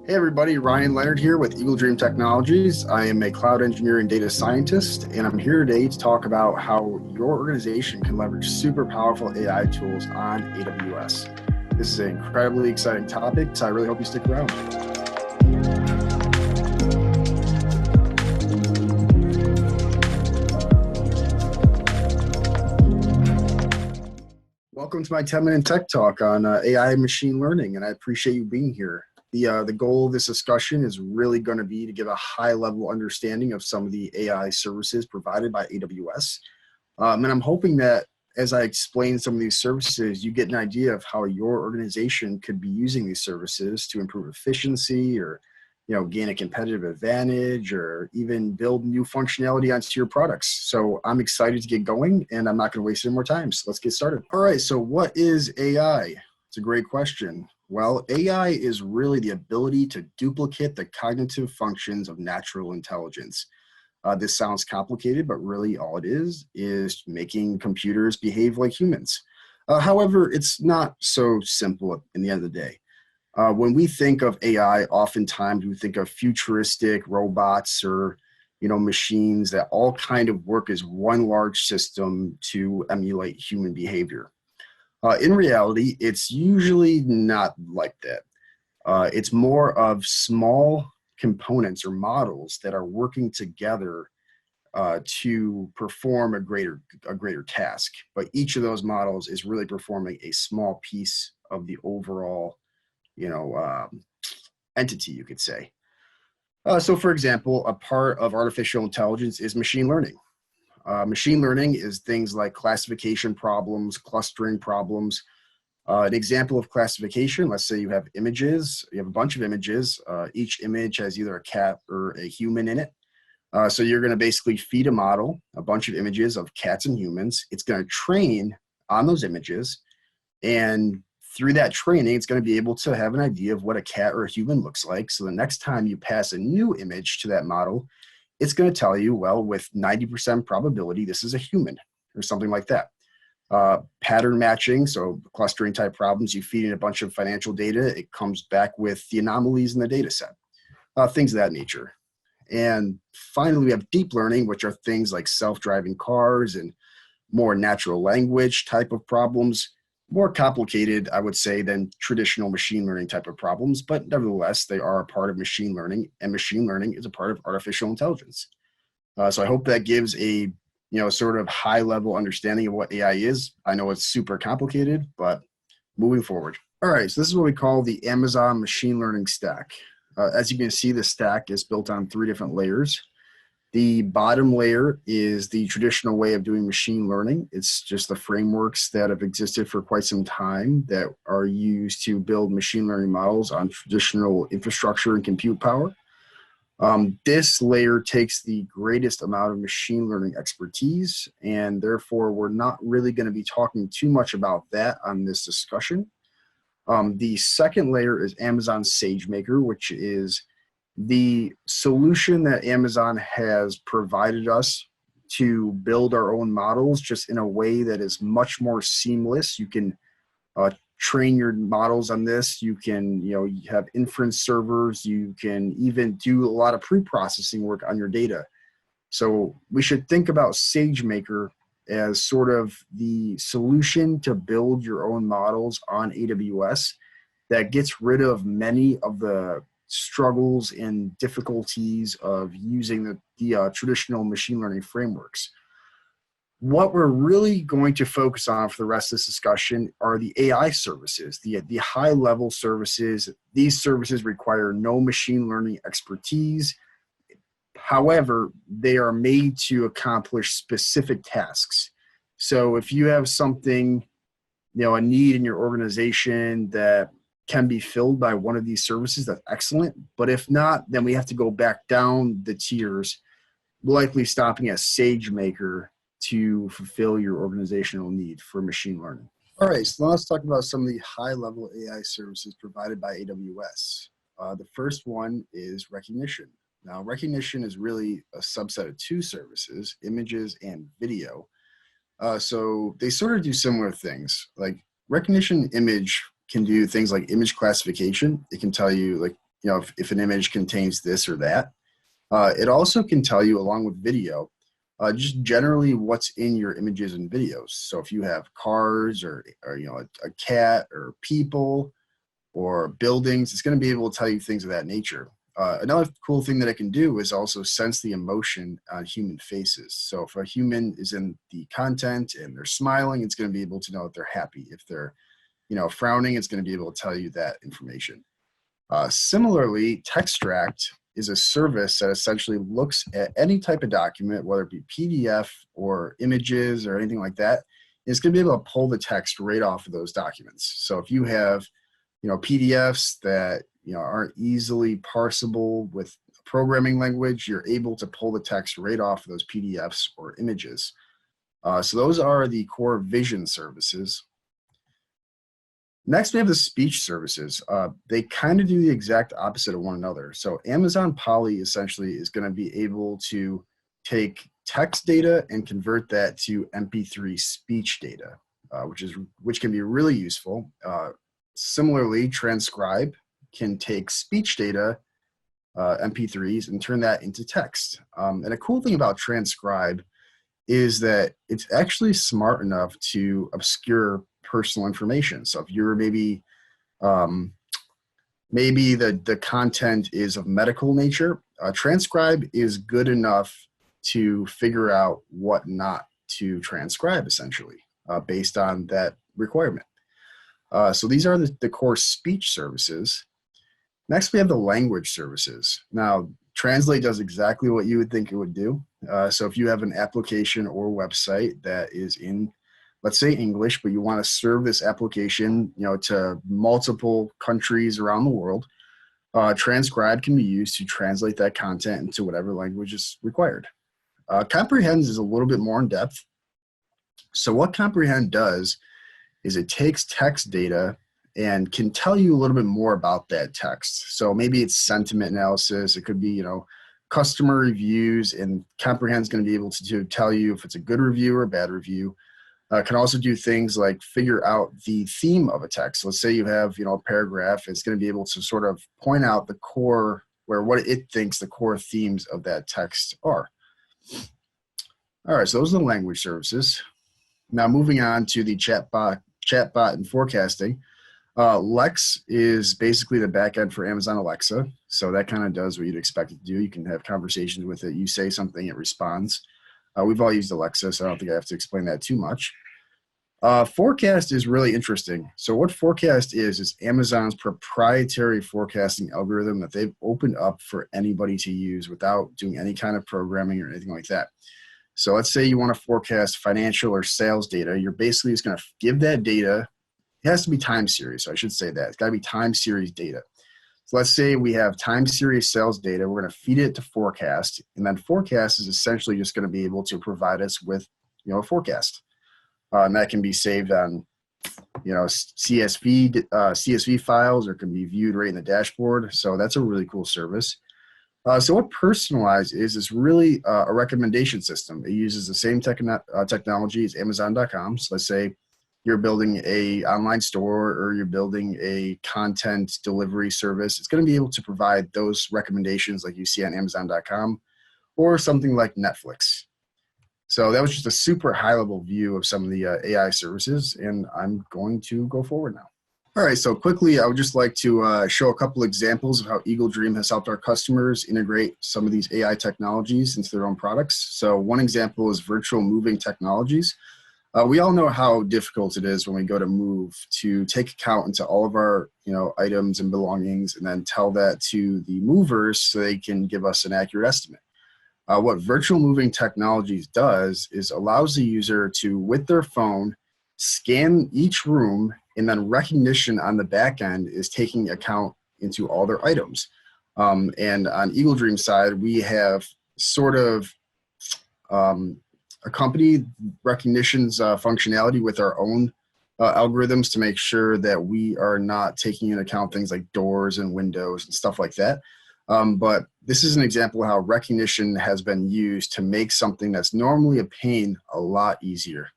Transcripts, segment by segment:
Hey everybody, Ryan Leonard here with EagleDream Technologies. I am a cloud engineer and data scientist, and I'm here today to talk about how your organization can leverage super powerful AI tools on AWS. This is an incredibly exciting topic, so I really hope you stick around. Welcome to my 10-minute tech talk on AI and machine learning, and I appreciate you being here. The goal of this discussion is really going to be to give a high-level understanding of some of the AI services provided by AWS. And I'm hoping that as I explain some of these services, you get an idea of how your organization could be using these services to improve efficiency or gain a competitive advantage or even build new functionality onto your products. So I'm excited to get going, and I'm not going to waste any more time. So let's get started. All right, so what is AI? It's a great question. Well, AI is really the ability to duplicate the cognitive functions of natural intelligence. This sounds complicated, but really all it is making computers behave like humans. However, it's not so simple in the end of the day. When we think of AI, oftentimes we think of futuristic robots or machines that all kind of work as one large system to emulate human behavior. In reality, it's usually not like that. It's more of small components or models that are working together to perform a greater task. But each of those models is really performing a small piece of the overall, entity, you could say. So, for example, a part of artificial intelligence is machine learning. Machine learning is things like classification problems, clustering problems. An example of classification, let's say you have images, you have a bunch of images. Each image has either a cat or a human in it. So you're going to basically feed a model a bunch of images of cats and humans. It's going to train on those images. And through that training, it's going to be able to have an idea of what a cat or a human looks like. So the next time you pass a new image to that model, it's going to tell you, well, with 90% probability, this is a human or something like that. Pattern matching, so clustering type problems, you feed in a bunch of financial data, it comes back with the anomalies in the data set, things of that nature. And finally, we have deep learning, which are things like self-driving cars and more natural language type of problems. More complicated, I would say, than traditional machine learning type of problems, but nevertheless, they are a part of machine learning, and machine learning is a part of artificial intelligence. So I hope that gives a sort of high-level understanding of what AI is. I know it's super complicated, but moving forward. All right, so this is what we call the Amazon machine learning stack. As you can see, the stack is built on 3 different layers. The bottom layer is the traditional way of doing machine learning. It's just the frameworks that have existed for quite some time that are used to build machine learning models on traditional infrastructure and compute power. This layer takes the greatest amount of machine learning expertise, and therefore we're not really going to be talking too much about that on this discussion. The second layer is Amazon SageMaker, which is the solution that Amazon has provided us to build our own models just in a way that is much more seamless. You can train your models on this. You can, you have inference servers. You can even do a lot of pre-processing work on your data. So we should think about SageMaker as sort of the solution to build your own models on AWS that gets rid of many of the struggles and difficulties of using the traditional machine learning frameworks. What we're really going to focus on for the rest of this discussion are the AI services, the high-level services. These services require no machine learning expertise. However, they are made to accomplish specific tasks. So if you have something, a need in your organization that can be filled by one of these services, that's excellent. But if not, then we have to go back down the tiers, likely stopping at SageMaker to fulfill your organizational need for machine learning. All right, so now let's talk about some of the high-level AI services provided by AWS. The first one is recognition. Now, recognition is really a subset of 2 services, images and video. So they sort of do similar things. Like recognition image can do things like image classification. It can tell you, like, if an image contains this or that. It also can tell you, along with video, just generally what's in your images and videos. So if you have cars or a cat or people or buildings, it's going to be able to tell you things of that nature. Another cool thing that it can do is also sense the emotion on human faces. So if a human is in the content and they're smiling, it's going to be able to know that they're happy. If they're frowning, it's going to be able to tell you that information. Similarly, Textract is a service that essentially looks at any type of document, whether it be PDF or images or anything like that. It's going to be able to pull the text right off of those documents. So if you have, PDFs that aren't easily parsable with a programming language, you're able to pull the text right off of those PDFs or images. So those are the core vision services. Next, we have the speech services. They kind of do the exact opposite of one another. So Amazon Polly essentially is going to be able to take text data and convert that to MP3 speech data, which can be really useful. Similarly, Transcribe can take speech data, MP3s, and turn that into text. And a cool thing about Transcribe is that it's actually smart enough to obscure personal information. So if you're maybe the content is of medical nature, Transcribe is good enough to figure out what not to transcribe, essentially, based on that requirement. So these are the core speech services. Next, we have the language services. Now, Translate does exactly what you would think it would do. So if you have an application or website that is in, let's say, English, but you want to serve this application, to multiple countries around the world, Transcribe can be used to translate that content into whatever language is required. Comprehend is a little bit more in depth. So what Comprehend does is it takes text data and can tell you a little bit more about that text. So maybe it's sentiment analysis. It could be, customer reviews, and Comprehend is going to be able to tell you if it's a good review or a bad review. Can also do things like figure out the theme of a text. Let's say you have, a paragraph. It's going to be able to sort of point out the core, what it thinks the core themes of that text are. All right, so those are the language services. Now moving on to the chatbot and forecasting. Lex is basically the backend for Amazon Alexa. So that kind of does what you'd expect it to do. You can have conversations with it. You say something, it responds. We've all used Alexa, so I don't think I have to explain that too much. Forecast is really interesting. So what Forecast is Amazon's proprietary forecasting algorithm that they've opened up for anybody to use without doing any kind of programming or anything like that. So let's say you want to forecast financial or sales data. You're basically just going to give that data. It has to be time series, so I should say that. It's got to be time series data. So let's say we have time series sales data. We're going to feed it to Forecast, and then Forecast is essentially just going to be able to provide us with, a forecast. And that can be saved on, CSV files, or can be viewed right in the dashboard. So that's a really cool service. So what Personalize is really a recommendation system. It uses the same technology as Amazon.com. So let's say you're building a online store or you're building a content delivery service. It's going to be able to provide those recommendations like you see on Amazon.com or something like Netflix. So that was just a super high-level view of some of the AI services, and I'm going to go forward now. All right, so quickly, I would just like to show a couple examples of how EagleDream has helped our customers integrate some of these AI technologies into their own products. So one example is virtual moving technologies. We all know how difficult it is when we go to move to take account into all of our items and belongings and then tell that to the movers so they can give us an accurate estimate. What virtual moving technologies does is allows the user to, with their phone, scan each room, and then recognition on the back end is taking account into all their items. And on EagleDream's side, we have sort of accompanied recognition's functionality with our own algorithms to make sure that we are not taking into account things like doors and windows and stuff like that. But this is an example of how recognition has been used to make something that's normally a pain a lot easier.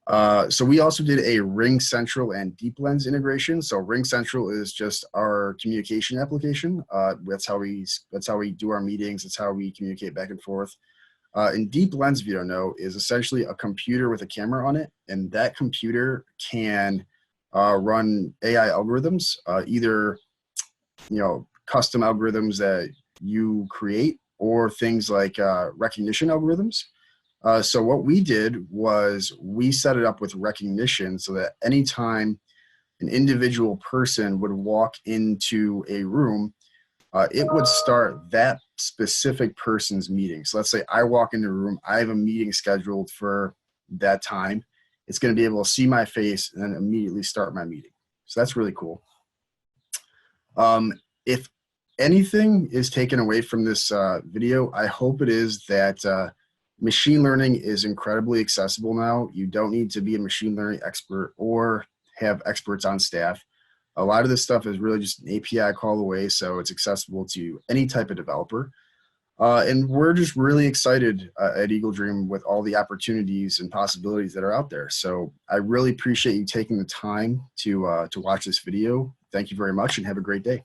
So we also did a Ring Central and Deep Lens integration. So Ring Central is just our communication application. That's how we do our meetings. That's how we communicate back and forth. And Deep Lens, if you don't know, is essentially a computer with a camera on it, and that computer can run AI algorithms, either custom algorithms that you create or things like recognition algorithms. So what we did was we set it up with recognition so that anytime an individual person would walk into a room, it would start that specific person's meeting. So let's say I walk into a room, I have a meeting scheduled for that time. It's going to be able to see my face and then immediately start my meeting. So that's really cool. If anything is taken away from this video, I hope it is that machine learning is incredibly accessible now. You don't need to be a machine learning expert or have experts on staff. A lot of this stuff is really just an API call away, so it's accessible to any type of developer. And we're just really excited at EagleDream with all the opportunities and possibilities that are out there. So I really appreciate you taking the time to watch this video. Thank you very much and have a great day.